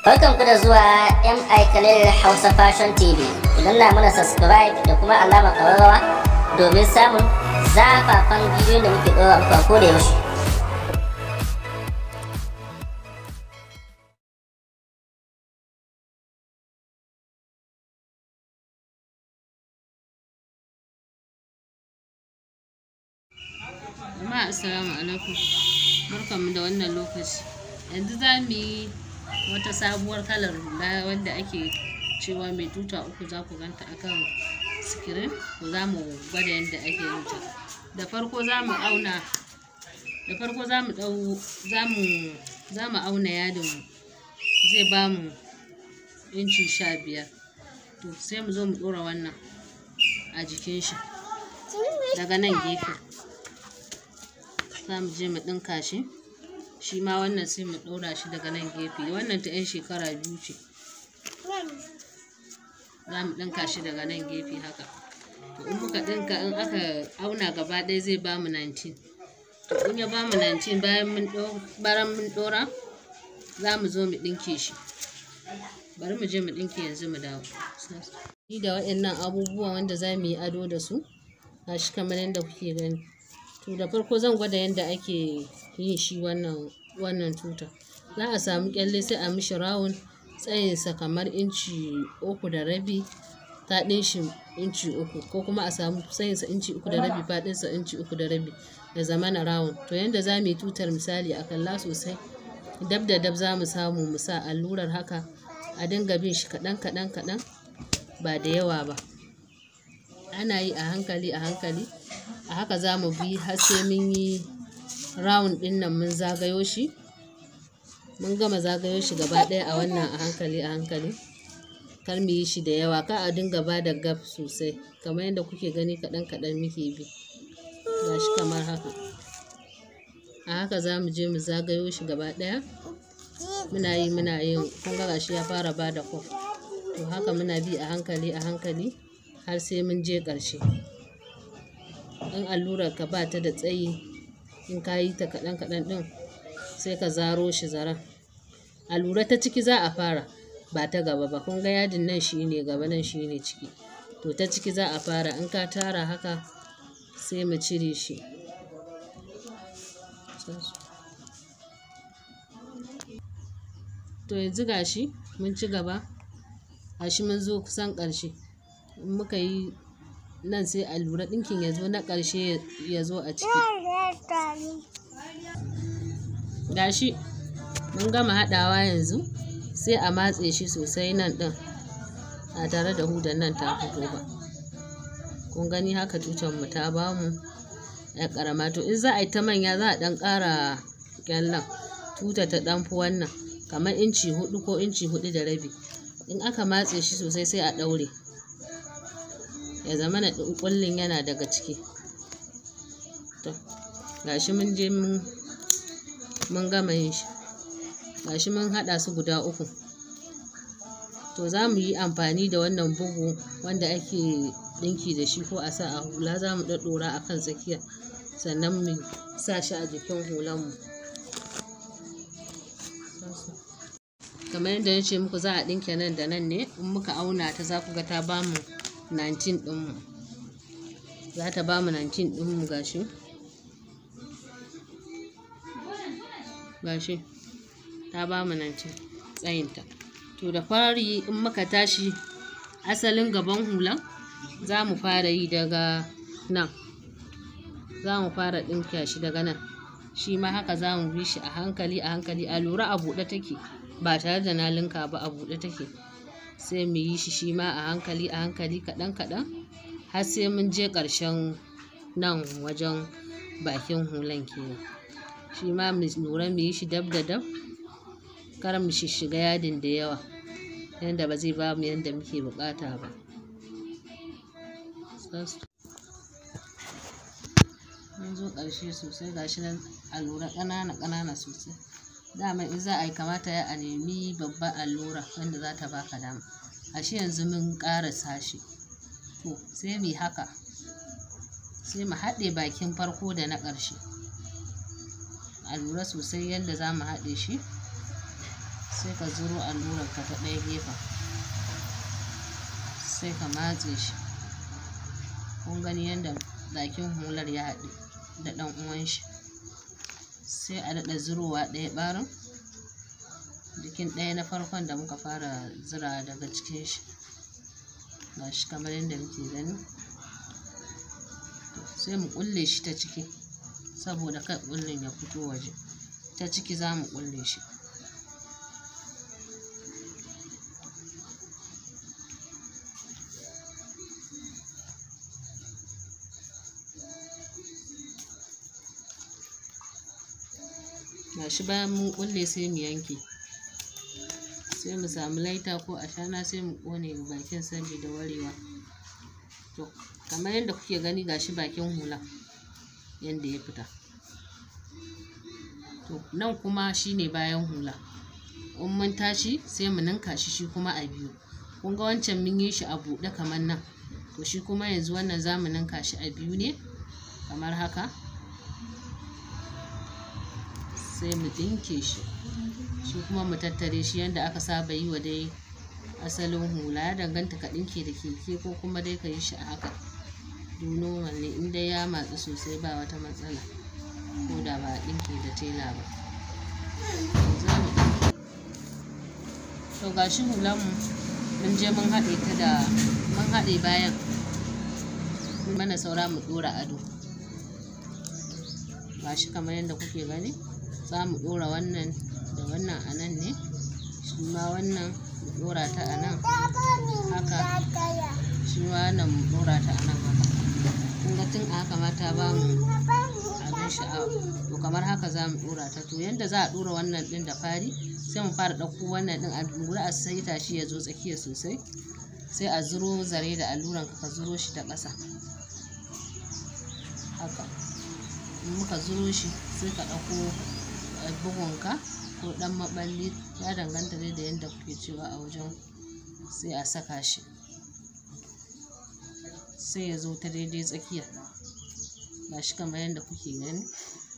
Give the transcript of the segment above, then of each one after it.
Barkanku da zuwa MI Khalil Hausa Fashion TV. Ku danna mana subscribe da kuma alamar ƙararrawa domin samun zafafan bidiyon da muke ɗora muku a koda yaushe. Jama'a assalamu alaikum, barkanmu da wannan lokaci. Yanzu za mu yi wata sabuwar kalar hula wanda ake cewa mai tuta uku, za ku ganta akan sikirin. Za mu gwada yadda ake yin ta. Da farko za mu auna yadin mu, zai ba mu inci 15. To sai mu zo mu ɗora wannan a jikin shi daga nan gefe. Za mu je mu ɗinka shi, shi ma wannan sai mu ɗora shi daga nan gefe. Wannan ta 'yan shekara 2 ce. Za mu ɗinka shi daga nan gefe haka. To in muka ɗinka, in aka auna gaba ɗaya zai ba mu 19. To in ya ba mu 19, bayan mun ɗora za mu zo mu ɗinke shi. Bari mu je mu ɗinke yanzu mu dawo. Ni da waɗannan abubuwan wanda za mu yi ado da su, gashi kamar yadda kuke gani. To da farko zan gwada yadda ake yin shi wannan tuta. Za a samu kyalle sai a mishi rawun, tsayinsa kamar inci 3.5, faɗin shi inci 3, ko kuma a samu tsayinsa inci 3.5, faɗinsa inci 3.5, ya zama na rawun. To yadda za mu yi tutar misali a kalla sosai, dab da dab za mu samu mu sa allurar haka, a dinga bin shi kaɗan kaɗan kaɗan, ba da yawa ba. Ana yi a hankali a hankali. A haka za mu bi har sai mun yi round ɗin nan, mun zagayo shi, mun gama zagayo shi gaba ɗaya a wannan a hankali a hankali. Kar mu yi shi da yawa, ka a dinga ba da gab sosai, kamar yadda kuke gani kaɗan kaɗan muke bi. Gashi kamar haka. A haka za mu je mu zagayo shi gaba ɗaya. Muna yin kun ga gashi ya fara ba da kwaf. To haka muna bi a hankali a hankali har sai mun je ƙarshe. In allurar ka ba ta da tsayi, in ka yi ta kaɗan kaɗan ɗin, sai ka zaro shi zaren. Allura ta ciki za a fara, ba ta gaba ba. Kun ga yadin nan shi ne gaba, nan shi ne ciki. To ta ciki za a fara. In ka tara haka sai mu cire shi. To yanzu gashi mun ci gaba, gashi mun zo kusan ƙarshe. In muka yi nan sai allura ɗinkin ya zo na ƙarshe ya zo a ciki. Gashi mun gama haɗawa, yanzu sai a matse shi sosai nan ɗin, ba tare da hudar nan ta fito ba. Kun gani haka tutar mu ta bamu ya ƙarama. To in za a yi ta manya, za a ɗan ƙara ƙyallen tuta ta ɗan fi wannan, kamar inci 4 ko inci 4.5. In aka matse shi sosai sai a ɗaure, ya zama na ƙullin yana daga ciki. To gashi mun je mun gama yin shi. Gashi mun haɗa su guda 3. To za mu yi amfani da wannan bugu wanda ake ɗinki da shi, ko a sa a hula. Za mu ɗaɗɗora a kan tsakiya, sannan mu sa shi a jikin hulanmu. Kamar yadda na ce muku, za a ɗinke nan da nan ne. In muka auna ta, za ku ga ta ba mu 19 ɗinmu. Za ta ba mu 19 ɗinmu. Gashi ta ba mu 19 tsayinta. To da fari, in muka tashi asalin gaban hulan, za mu fara yi daga nan. Za mu fara ɗinka shi daga nan. Shi ma haka za mu bi shi a hankali a hankali. A lura a buɗe take, ba tare da na linka ba, a buɗe take. Sai mu yi shi ma a hankali a hankali, kaɗan kaɗan, har sai mun je ƙarshen nan wajen bakin hulan kenan. Shi ma mu lura mu yi shi dab da dab, kar mu shiga yadin da yawa, yadda ba zai ba mu yadda muke buƙata ba. Mun zo ƙarshe sosai. Gashi nan allura ƙanana ƙanana sosai. Dama in za a yi, kamata ya a nemi babbar allura wanda za ta baka dama. Gashi yanzu mun ƙarasa shi. To sai mu yi haka, sai mu haɗe bakin farko da na ƙarshe. A lura sosai yadda za mu haɗe shi, sai ka zuro allurar ka ta ɗaya gefen, sai ka matse shi. Kun gani yadda bakin hular ya haɗu da ɗan uwan shi. Sai a daɗa zurowa ɗaya ɓarin jikin ɗaya na farkon da muka fara zura daga cikin shi. Ga shi kamar yadda muke gani. Sai mu ƙulle shi ta ciki saboda kan ƙullin ya fito waje. Ta ciki za mu ƙulle shi. Gashi bayan mun kulle sai mu yanke, sai mu samu laita ko ashana sai mu kone bakin saboda warewa. To kamar yadda kuke gani gashi bakin hula yadda ya fita. To nan kuma shine bayan hula. In mun tashi sai mu ninka shi kuma a biyu. Kun ga wancan mun yi shi a buɗe kamar nan, to shi kuma yanzu wannan za mu ninka shi a biyu ne kamar haka. Sai mu ɗinke shi, shi kuma mu tattare shi yadda aka saba yi wa dai asalin hula. Ya danganta ka ɗinke da keke ko kuma dai ka yi shi a haka. Duk normal ne, in dai ya matsu sosai ba wata matsala, ko da ba a ɗinke da tela ba. To gashi hulan mu mun je mun haɗe ta da mun haɗe bayan, mana saura mu ɗora ado. Gashi kamar yadda kuke gani. Za mu ɗora wannan da wannan a nan ne, shi ma wannan mu ɗora ta a nan haka, shi ma wannan mu ɗora ta a nan haka. Kun ga tun a haka ma ta ba mu abin sha'awa. To kamar haka za mu ɗora ta. To yanda za a ɗora wannan ɗin da fari, sai mu fara ɗauko wannan ɗin a lura a saita shi ya zo tsakiya sosai. Sai a zuro zare da alluran ka zuro shi ta ƙasa haka. In muka zuro shi sai ka ɗauko bugunka ko ɗan maɓalli, ya danganta dai da yadda kuke cewa a wajen, sai a saka shi sai ya zo ta daidai tsakiya. Ga shi kamar yadda kuke gani.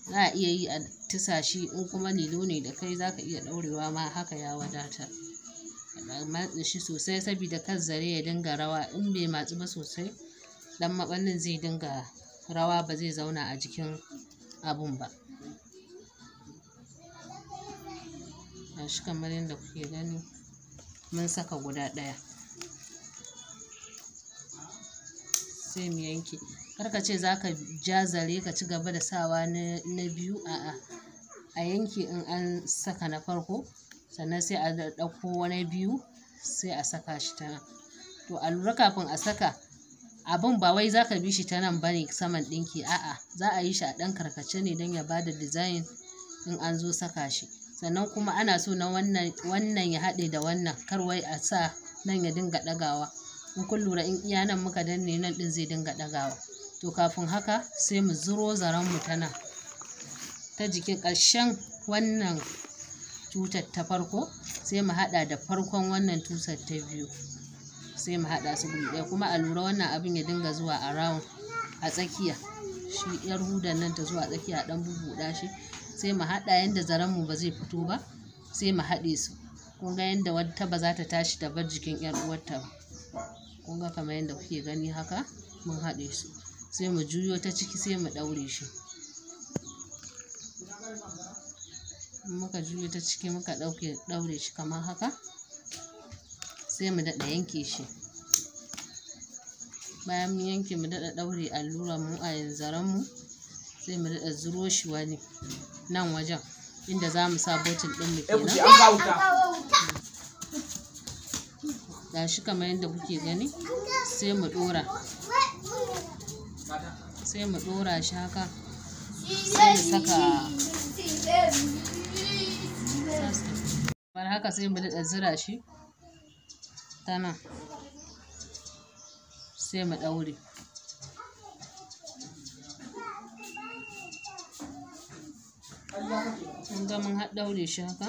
Za a iya yi a tisa shi, in kuma lilo ne da kai za ka iya ɗaurewa ma haka ya wadatar. A matse shi sosai saboda kan zare ya dinga rawa. In bai matsu ba sosai, ɗan maɓallin zai dinga rawa, ba zai zauna a jikin abun ba. Gashi kamar yadda kuke gani mun saka guda ɗaya. Sai mu yanke. Kar ka ce za ka ja zare ka ci gaba da sawa na biyu, a'a, a yanke in an saka na farko, sannan sai a ɗauko wani biyu sai a saka shi ta nan. To a lura kafin a saka abun, ba wai za ka bi shi ta nan bane saman ɗinki, a'a, za a yi shi a ɗan karkace ne don ya bada design in an zo saka shi. Sannan kuma ana so na wannan ya haɗe da wannan, kar wai a sa nan ya dinga ɗagawa. In kun lura, in iya nan muka danne, nan ɗin zai dinga ɗagawa. To kafin haka sai mu zuro zaren mu ta nan ta jikin ƙarshen wannan tutar ta farko, sai mu haɗa da farkon wannan tutar ta biyu, sai mu haɗa su guri ɗaya. Kuma a lura wannan abin ya dinga zuwa a round a tsakiya, shi yar hudan nan ta zuwa tsakiya, ɗan bubuɗa shi. Sai mu haɗa yanda zaren mu ba zai fito ba, sai mu haɗe su. Kun ga yanda wata ba za ta tashi ta bar jikin yar uwarta ba. Kun ga kamar yadda kuke gani haka mun haɗe su. Sai mu juyo ta ciki sai mu ɗaure shi. In muka juyo ta ciki muka ɗaure shi kamar haka, sai mu daɗa yanke shi. Bayan mun yanke, mu daɗa ɗaure alluran mu a zaren mu, sai mu daɗa zuro shi wani nan wajen inda za mu sa botin ɗin mu kenan. Ga shi kamar yadda kuke gani. Sai mu ɗora, sai mu ɗora shi haka, sai mu saka kamar haka, sai mu daɗa zura shi ta nan, sai mu ɗaure. Kun ga mun ɗaure shi haka.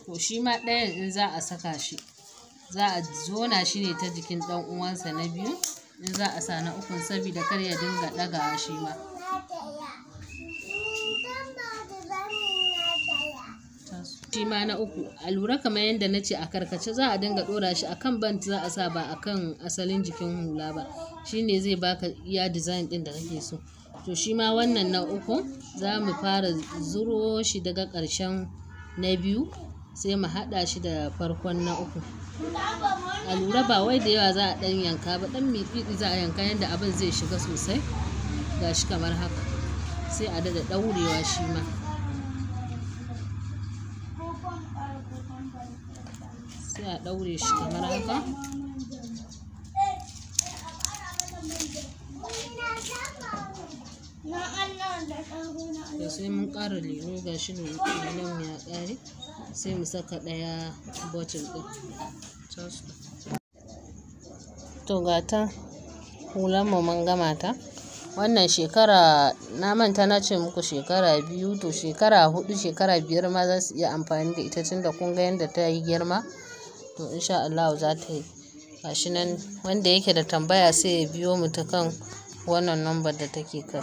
To shi ma ɗayan in za a saka shi, za a zona shi ne ta jikin ɗan uwansa na biyu in za a sa na ukun, saboda kar ya dinga ɗagawa shi ma. Tasu. shi ma na uku a lura kamar yadda na ce a karkace za a dinga ɗora shi akan bant za a sa ba akan asalin jikin hula ba, shine zai baka iya design ɗin da kake so. To shi ma wannan na uku za mu fara zuro shi daga ƙarshen na biyu sai mu haɗa shi da farkon na uku. A lura ba wai da yawa za a ɗan yanka ba, ɗan miɗiɗi za a yanka yadda abin zai shiga sosai. Ga shi kamar haka sai a daɗa ɗaurewa shi ma. Sai a ɗaure shi kamar haka. To sai mun ƙara lemo, ga shi lemon ya ƙare, sai mu saka ɗaya bottle ɗin. To ga ta hular mu mun gama ta. Wannan shekara na manta na ce muku shekara 2, to shekara 4, shekara 5 ma za su iya amfani da ita tunda kun ga yadda ta yi girma. To insha Allah za ta yi. Gashi nan wanda yake da tambaya sai ya biyo mu ta kan wannan lambar da take kai.